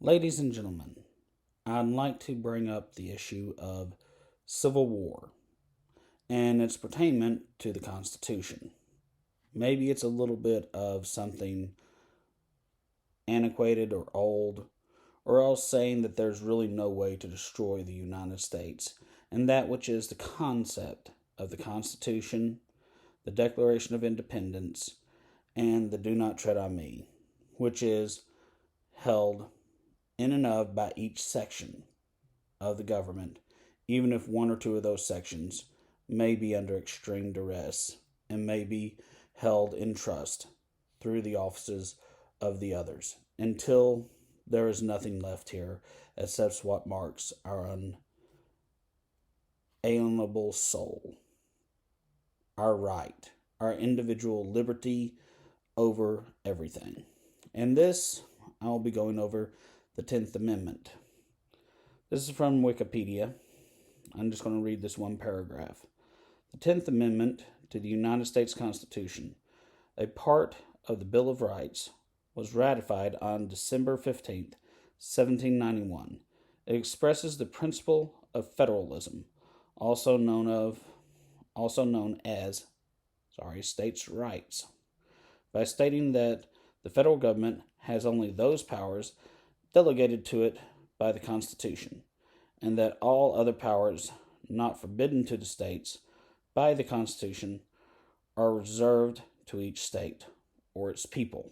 Ladies and gentlemen, I'd like to bring up the issue of Civil War and its pertainment to the Constitution. Maybe it's a little bit of something antiquated or old, or else saying that there's really no way to destroy the United States, and that which is the concept of the Constitution, the Declaration of Independence, and the Do Not Tread on Me, which is held in and of by each section of the government, even if one or two of those sections may be under extreme duress and may be held in trust through the offices of the others until there is nothing left here except what marks our unalienable soul, our right, our individual liberty over everything. And this, I'll be going over the 10th Amendment. This is from Wikipedia. I'm just going to read this one paragraph. The 10th Amendment to the United States Constitution, a part of the Bill of Rights, was ratified on December 15th, 1791. It expresses the principle of federalism, also known as states' rights, by stating that the federal government has only those powers delegated to it by the Constitution, and that all other powers not forbidden to the states by the Constitution are reserved to each state or its people.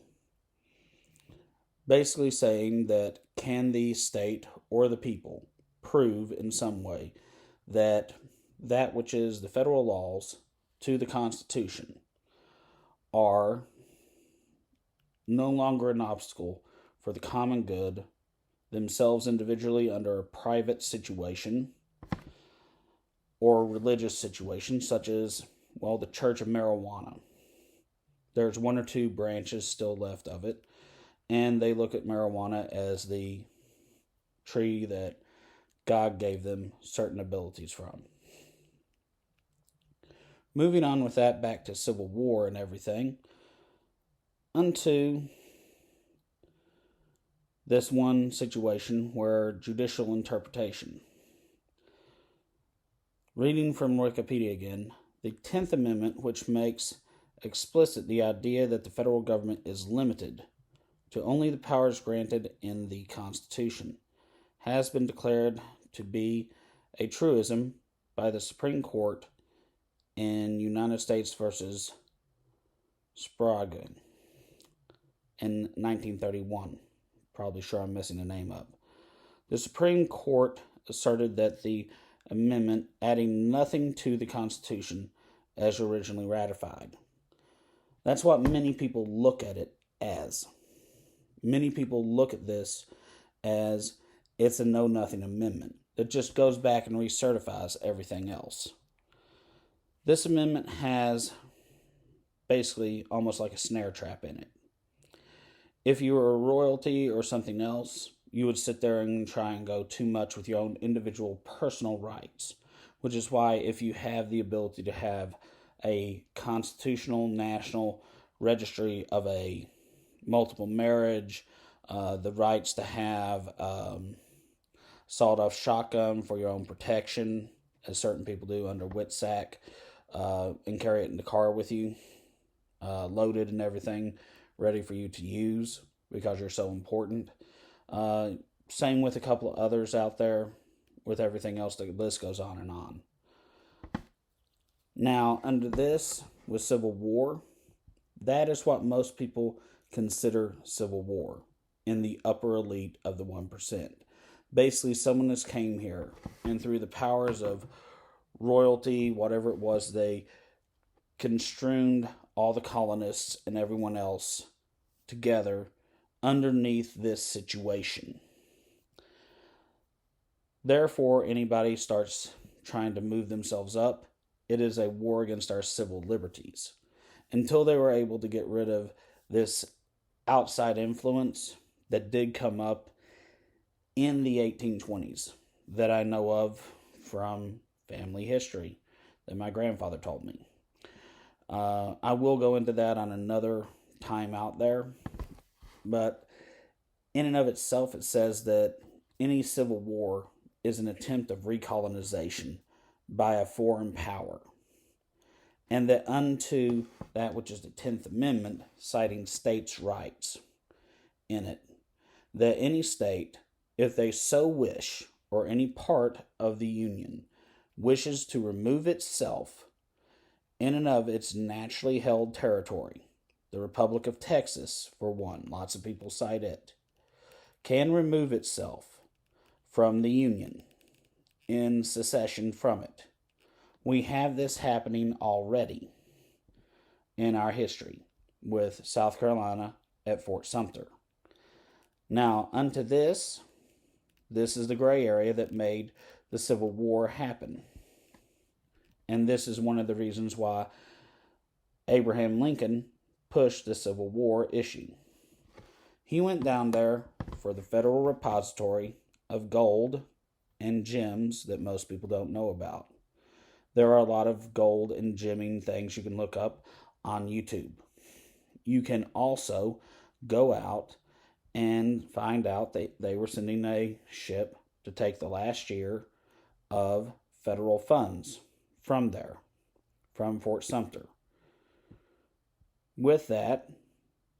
Basically saying that can the state or the people prove in some way that that which is the federal laws to the Constitution are no longer an obstacle for the common good, themselves individually under a private situation or religious situation, such as, the Church of Marijuana. There's one or two branches still left of it, and they look at marijuana as the tree that God gave them certain abilities from. Moving on with that back to Civil War and everything, unto this one situation where judicial interpretation. Reading from Wikipedia again, the 10th Amendment, which makes explicit the idea that the federal government is limited to only the powers granted in the Constitution, has been declared to be a truism by the Supreme Court in United States versus Sprague in 1931. Probably sure I'm messing the name up. The Supreme Court asserted that the amendment adding nothing to the Constitution as originally ratified. That's what many people look at it as. Many people look at this as it's a know-nothing amendment that just goes back and recertifies everything else. This amendment has basically almost like a snare trap in it. If you were a royalty or something else, you would sit there and try and go too much with your own individual personal rights, which is why if you have the ability to have a constitutional national registry of a multiple marriage, the rights to have sawed-off shotgun for your own protection, as certain people do under WITSAC, and carry it in the car with you, loaded and everything, ready for you to use because you're so important. Same with a couple of others out there with everything else. The list goes on and on. Now, under this, with Civil War, that is what most people consider Civil War in the upper elite of the 1%. Basically, someone that came here and through the powers of royalty, whatever it was, they construed all the colonists and everyone else together underneath this situation. Therefore, anybody starts trying to move themselves up, it is a war against our civil liberties. Until they were able to get rid of this outside influence that did come up in the 1820s that I know of from family history that my grandfather told me. I will go into that on another time out there, but In and of itself, it says that any civil war is an attempt of recolonization by a foreign power, and that unto that which is the 10th Amendment, citing states' rights in it, that any state, if they so wish, or any part of the Union, wishes to remove itself in and of its naturally held territory, the Republic of Texas, for one, lots of people cite it, can remove itself from the Union in secession from it. We have this happening already in our history with South Carolina at Fort Sumter. Now, unto this is the gray area that made the Civil War happen. And this is one of the reasons why Abraham Lincoln pushed the Civil War issue. He went down there for the Federal Repository of gold and gems that most people don't know about. There are a lot of gold and gemming things you can look up on YouTube. You can also go out and find out that they were sending a ship to take the last year of federal funds from there, from Fort Sumter. With that,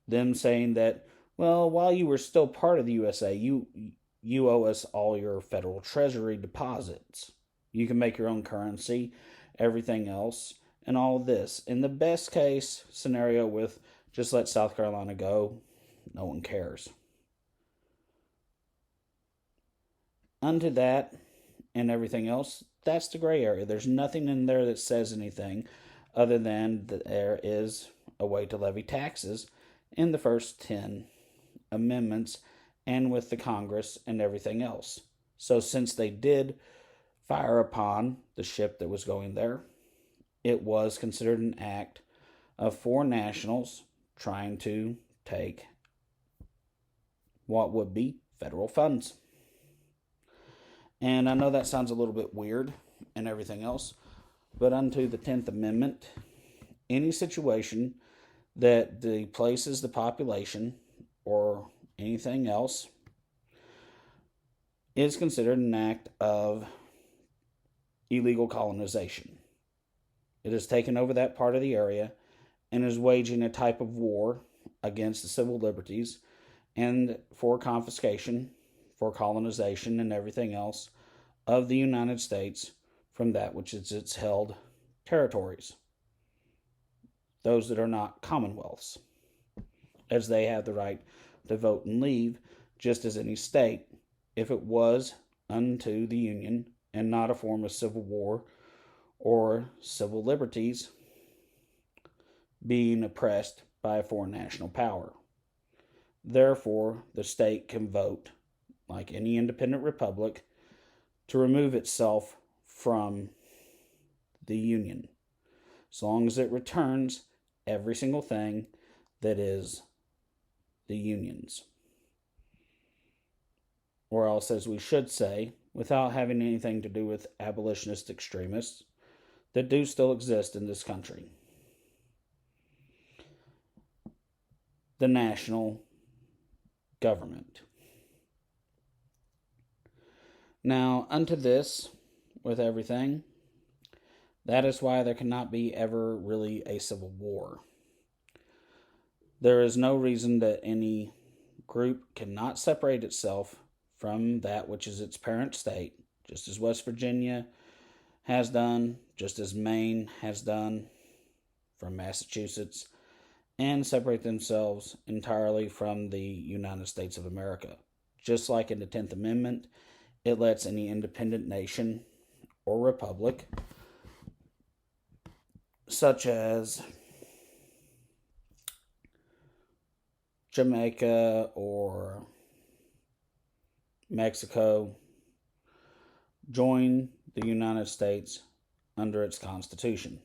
them saying that, well, while you were still part of the USA, you owe us all your federal treasury deposits. You can make your own currency, everything else, and all of this. In the best case scenario with just let South Carolina go, no one cares. Unto that and everything else, that's the gray area. There's nothing in there that says anything other than that there is a way to levy taxes in the first 10 amendments and with the Congress and everything else. So since they did fire upon the ship that was going there, it was considered an act of foreign nationals trying to take what would be federal funds. And I know that sounds a little bit weird and everything else, but unto the 10th Amendment, any situation that displaces the population or anything else is considered an act of illegal colonization. It has taken over that part of the area and is waging a type of war against the civil liberties and for confiscation, for colonization and everything else of the United States from that which is its held territories, those that are not commonwealths, as they have the right to vote and leave, just as any state, if it was unto the Union and not a form of civil war or civil liberties, being oppressed by a foreign national power. Therefore, the state can vote, like any independent republic, to remove itself from the Union, so long as it returns every single thing that is the Union's. Or else, as we should say, without having anything to do with abolitionist extremists that do still exist in this country, the national government. Now, unto this, with everything, that is why there cannot be ever really a civil war. There is no reason that any group cannot separate itself from that which is its parent state, just as West Virginia has done, just as Maine has done from Massachusetts, and separate themselves entirely from the United States of America. Just like in the 10th Amendment, it lets any independent nation or republic, such as Jamaica or Mexico, join the United States under its Constitution.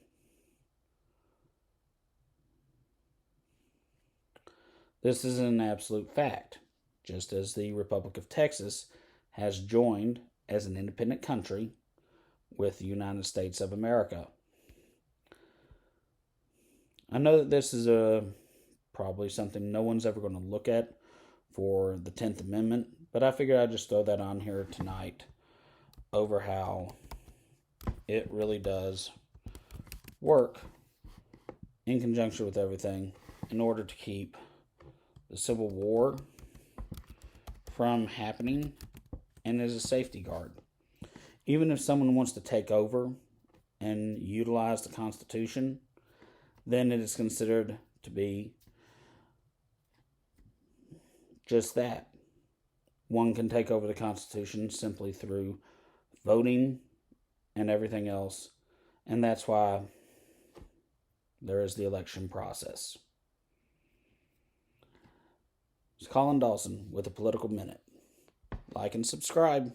This is an absolute fact, just as the Republic of Texas has joined as an independent country with the United States of America. I know that this is probably something no one's ever going to look at for the 10th Amendment, but I figured I'd just throw that on here tonight over how it really does work in conjunction with everything in order to keep the Civil War from happening and as a safety guard. Even if someone wants to take over and utilize the Constitution, then it is considered to be just that. One can take over the Constitution simply through voting and everything else, and that's why there is the election process. It's Colin Dawson with a Political Minute. Like and subscribe.